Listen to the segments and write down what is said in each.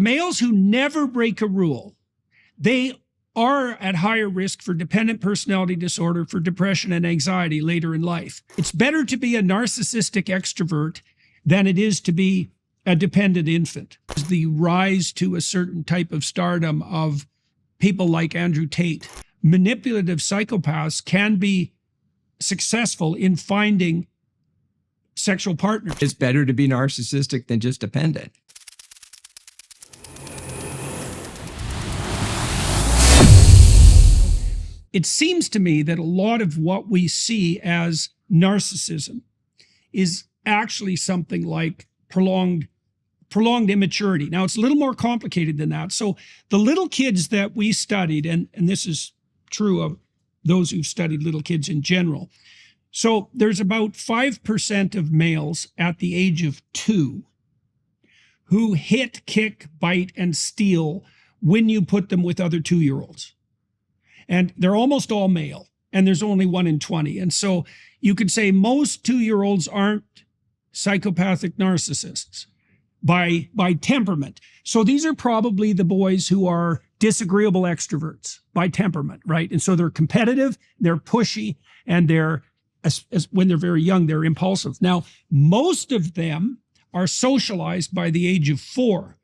Males who never break a rule, they are at higher risk for dependent personality disorder, for depression and anxiety later in life. It's better to be a narcissistic extrovert than it is to be a dependent infant. The rise to a certain type of stardom of people like Andrew Tate. Manipulative psychopaths can be successful in finding sexual partners. It's better to be narcissistic than just dependent. It seems to me that a lot of what we see as narcissism is actually something like prolonged immaturity. Now, it's a little more complicated than that. So the little kids that we studied, and this is true of those who've studied little kids in general. So there's about 5% of males at the age of 2 who hit, kick, bite, and steal when you put them with other 2-year-olds. And they're almost all male, and there's only 1 in 20. And so you could say most 2-year-olds aren't psychopathic narcissists by temperament. So these are probably the boys who are disagreeable extroverts by temperament, right? And so they're competitive, they're pushy, and they're, when they're very young, they're impulsive. Now, most of them are socialized by the age of 4.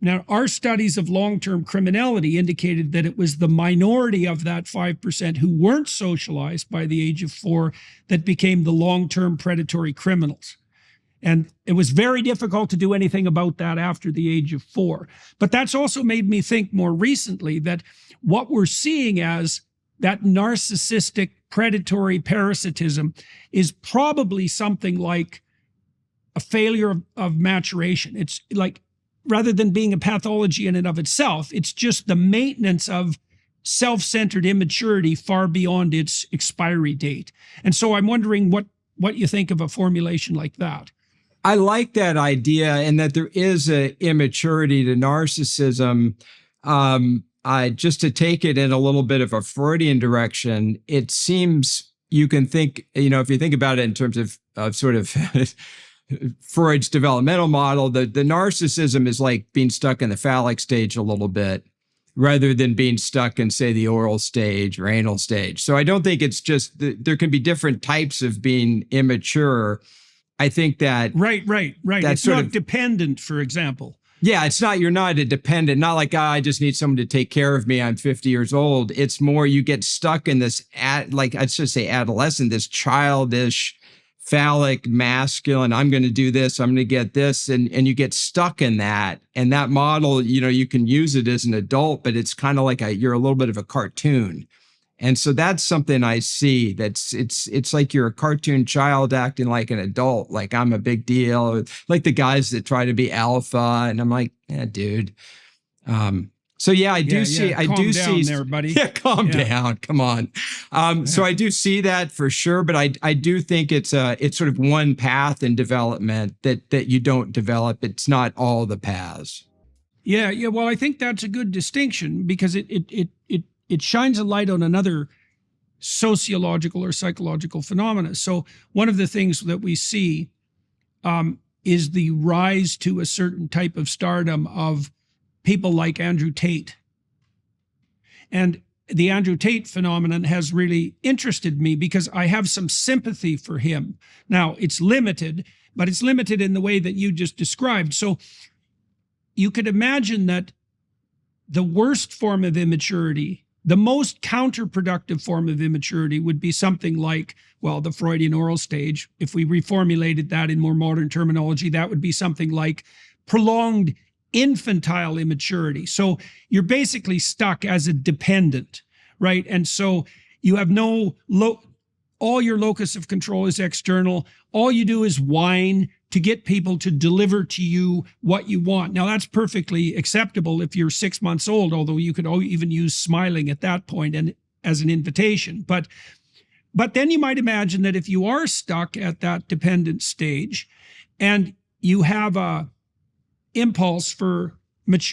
Now, our studies of long-term criminality indicated that it was the minority of that 5% who weren't socialized by the age of 4 that became the long-term predatory criminals. And it was very difficult to do anything about that after the age of 4. But that's also made me think more recently that what we're seeing as that narcissistic predatory parasitism is probably something like a failure of maturation. It's like, rather than being a pathology in and of itself, it's just the maintenance of self-centered immaturity far beyond its expiry date. And so I'm wondering what you think of a formulation like that. I like that idea, and that there is an immaturity to narcissism. Just to take it in a little bit of a Freudian direction, it seems you can think, if you think about it in terms of sort of Freud's developmental model, the narcissism is like being stuck in the phallic stage a little bit, rather than being stuck in, say, the oral stage or anal stage. So I don't think it's just, there can be different types of being immature. I think that right. It's not dependent, for example. Yeah, you're not a dependent, not like, I just need someone to take care of me, I'm 50 years old. It's more you get stuck in this, like I'd just say adolescent, this childish, phallic, masculine, I'm going to do this, I'm going to get this, and you get stuck in that. And that model, you can use it as an adult, but it's kind of like you're a little bit of a cartoon. And so that's something I see, it's like you're a cartoon child acting like an adult, like I'm a big deal, like the guys that try to be alpha. And I'm like, yeah, dude. So yeah, I do see there, buddy. Yeah, calm down. Come on. So I do see that for sure, but I do think it's sort of one path in development that you don't develop. It's not all the paths. Yeah. Well, I think that's a good distinction, because it shines a light on another sociological or psychological phenomena. So one of the things that we see is the rise to a certain type of stardom of people like Andrew Tate. And the Andrew Tate phenomenon has really interested me because I have some sympathy for him. Now, it's limited, but it's limited in the way that you just described. So you could imagine that the worst form of immaturity, the most counterproductive form of immaturity, would be something like, well, the Freudian oral stage. If we reformulated that in more modern terminology, that would be something like prolonged infantile immaturity. So you're basically stuck as a dependent, right? And so you have all your locus of control is external. All you do is whine to get people to deliver to you what you want. Now, that's perfectly acceptable if you're 6 months old, although you could even use smiling at that point and as an invitation. But then you might imagine that if you are stuck at that dependent stage and you have a impulse for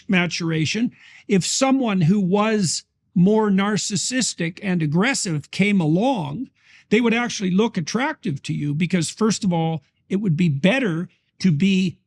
maturation, if someone who was more narcissistic and aggressive came along, they would actually look attractive to you, because first of all, it would be better to be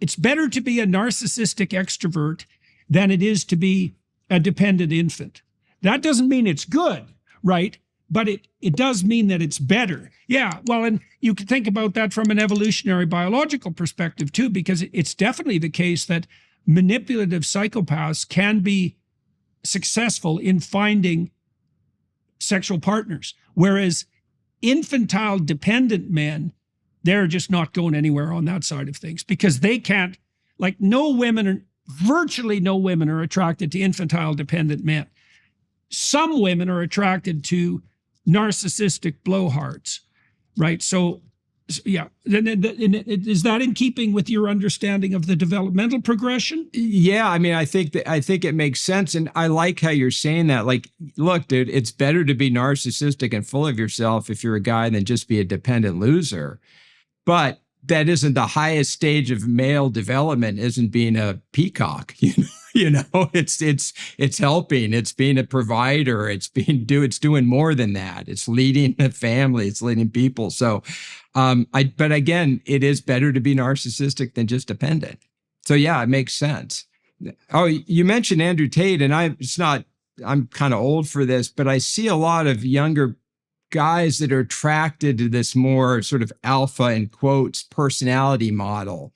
it's better to be a narcissistic extrovert than it is to be a dependent infant. That doesn't mean it's good, right? But it does mean that it's better. Yeah, well, and you can think about that from an evolutionary biological perspective too, because it's definitely the case that manipulative psychopaths can be successful in finding sexual partners, whereas infantile dependent men, they're just not going anywhere on that side of things because they can't, like virtually no women are attracted to infantile dependent men. Some women are attracted to narcissistic blowhards, right? So yeah, is that in keeping with your understanding of the developmental progression? Yeah, I mean, I think it makes sense, and I like how you're saying that. Like, look, dude, it's better to be narcissistic and full of yourself if you're a guy than just be a dependent loser. But that isn't the highest stage of male development. Isn't being a peacock, you know, it's helping, it's being a provider, it's doing more than that. It's leading a family, it's leading people. So, but again, it is better to be narcissistic than just dependent. So yeah, it makes sense. Oh, you mentioned Andrew Tate, and I'm kind of old for this, but I see a lot of younger guys that are attracted to this more sort of alpha, in quotes, personality model.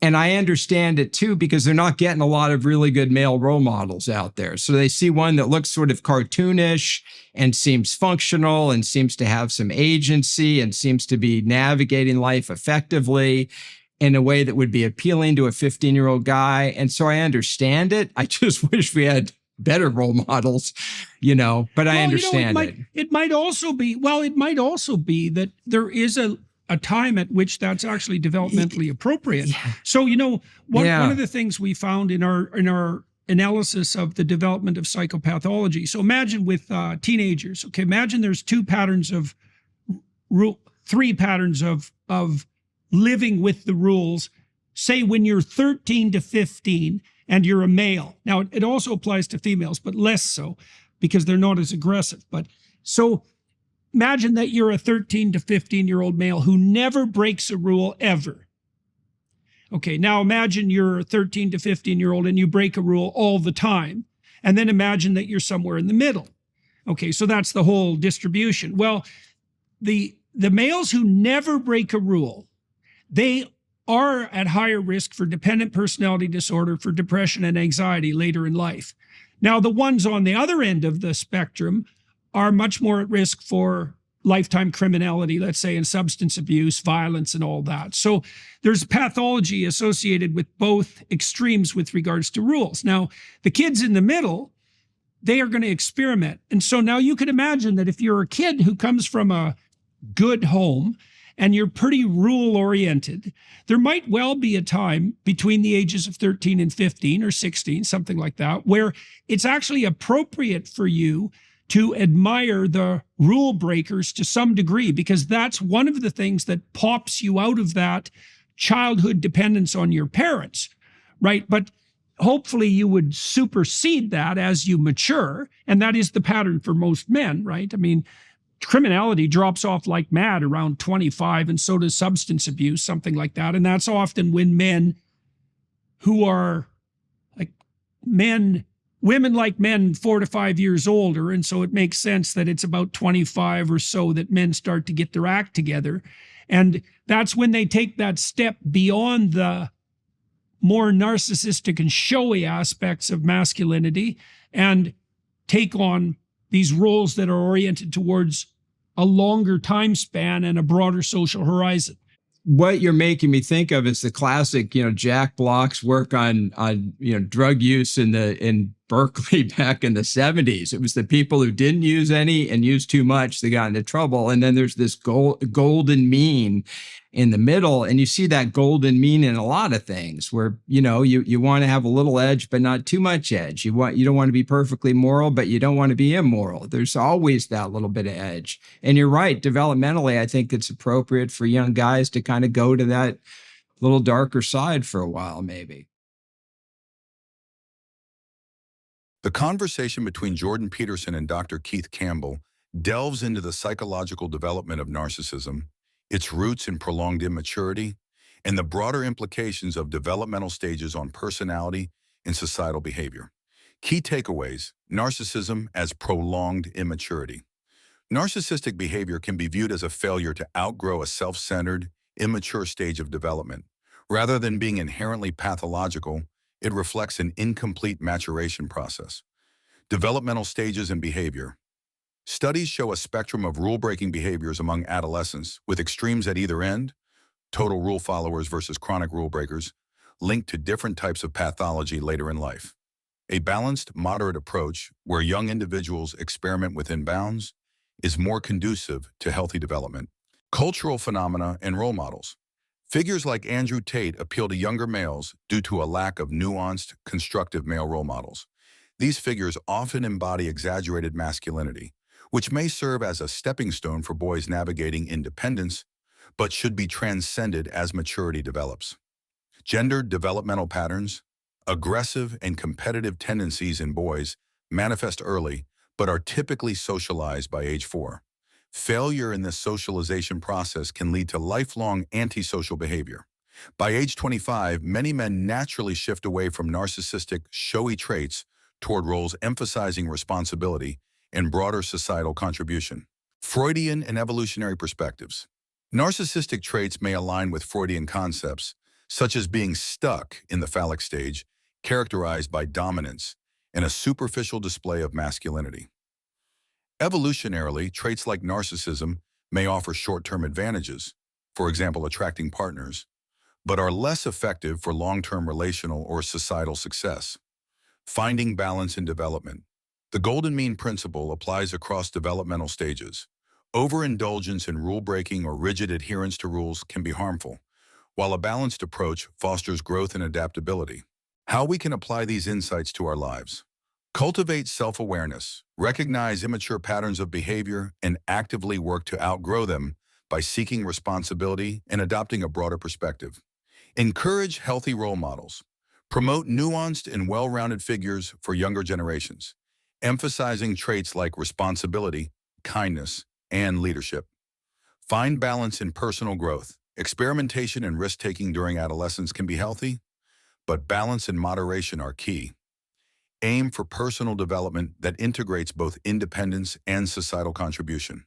And I understand it too, because they're not getting a lot of really good male role models out there. So they see one that looks sort of cartoonish and seems functional and seems to have some agency and seems to be navigating life effectively in a way that would be appealing to a 15-year-old guy. And so I understand it. I just wish we had better role models, but I understand it. It might also be that there is a time at which that's actually developmentally appropriate. Yeah. So, one of the things we found in our analysis of the development of psychopathology. So imagine with teenagers, okay, imagine there's three patterns of living with the rules. Say when you're 13 to 15 and you're a male. Now, it also applies to females, but less so because they're not as aggressive. But so imagine that you're a 13 to 15-year-old male who never breaks a rule ever. Okay, now imagine you're a 13 to 15-year-old and you break a rule all the time. And then imagine that you're somewhere in the middle. Okay, so that's the whole distribution. Well, the males who never break a rule, they are at higher risk for dependent personality disorder, for depression and anxiety later in life. Now, the ones on the other end of the spectrum are much more at risk for lifetime criminality, let's say, and substance abuse, violence, and all that. So there's pathology associated with both extremes with regards to rules. Now, the kids in the middle, they are going to experiment. And so now you can imagine that if you're a kid who comes from a good home and you're pretty rule-oriented, there might well be a time between the ages of 13 and 15 or 16, something like that, where it's actually appropriate for you to admire the rule breakers to some degree, because that's one of the things that pops you out of that childhood dependence on your parents, right? But hopefully you would supersede that as you mature, and that is the pattern for most men, right? I mean, criminality drops off like mad around 25, and so does substance abuse, something like that. And that's often when men who are like women like men 4 to 5 years older. And so it makes sense that it's about 25 or so that men start to get their act together. And that's when they take that step beyond the more narcissistic and showy aspects of masculinity and take on these roles that are oriented towards a longer time span and a broader social horizon. What you're making me think of is the classic, Jack Block's work on drug use in Berkeley back in the 70s. It was the people who didn't use any and used too much that got into trouble. And then there's this golden mean in the middle. And you see that golden mean in a lot of things where, you want to have a little edge, but not too much edge. You don't want to be perfectly moral, but you don't want to be immoral. There's always that little bit of edge. And you're right. Developmentally, I think it's appropriate for young guys to kind of go to that little darker side for a while, maybe. The conversation between Jordan Peterson and Dr. Keith Campbell delves into the psychological development of narcissism, its roots in prolonged immaturity, and the broader implications of developmental stages on personality and societal behavior. Key takeaways: narcissism as prolonged immaturity. Narcissistic behavior can be viewed as a failure to outgrow a self-centered, immature stage of development. Rather than being inherently pathological, it reflects an incomplete maturation process. Developmental stages and behavior. Studies show a spectrum of rule-breaking behaviors among adolescents, with extremes at either end, total rule followers versus chronic rule breakers, linked to different types of pathology later in life. A balanced, moderate approach, where young individuals experiment within bounds, is more conducive to healthy development. Cultural phenomena and role models. Figures like Andrew Tate appeal to younger males due to a lack of nuanced, constructive male role models. These figures often embody exaggerated masculinity, which may serve as a stepping stone for boys navigating independence, but should be transcended as maturity develops. Gendered developmental patterns. Aggressive and competitive tendencies in boys manifest early, but are typically socialized by age 4. Failure in this socialization process can lead to lifelong antisocial behavior. By age 25, many men naturally shift away from narcissistic, showy traits toward roles emphasizing responsibility and broader societal contribution. Freudian and evolutionary perspectives. Narcissistic traits may align with Freudian concepts, such as being stuck in the phallic stage, characterized by dominance and a superficial display of masculinity. Evolutionarily, traits like narcissism may offer short-term advantages, for example, attracting partners, but are less effective for long-term relational or societal success. Finding balance in development. The golden mean principle applies across developmental stages. Overindulgence in rule-breaking or rigid adherence to rules can be harmful, while a balanced approach fosters growth and adaptability. How we can apply these insights to our lives. Cultivate self-awareness, recognize immature patterns of behavior, and actively work to outgrow them by seeking responsibility and adopting a broader perspective. Encourage healthy role models. Promote nuanced and well-rounded figures for younger generations, emphasizing traits like responsibility, kindness, and leadership. Find balance in personal growth. Experimentation and risk-taking during adolescence can be healthy, but balance and moderation are key. Aim for personal development that integrates both independence and societal contribution.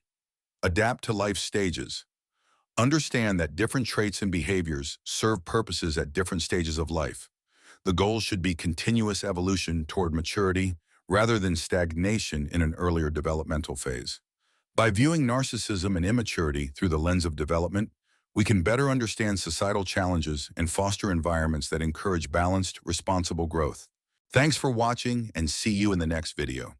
Adapt to life stages. Understand that different traits and behaviors serve purposes at different stages of life. The goal should be continuous evolution toward maturity rather than stagnation in an earlier developmental phase. By viewing narcissism and immaturity through the lens of development, we can better understand societal challenges and foster environments that encourage balanced, responsible growth. Thanks for watching, and see you in the next video.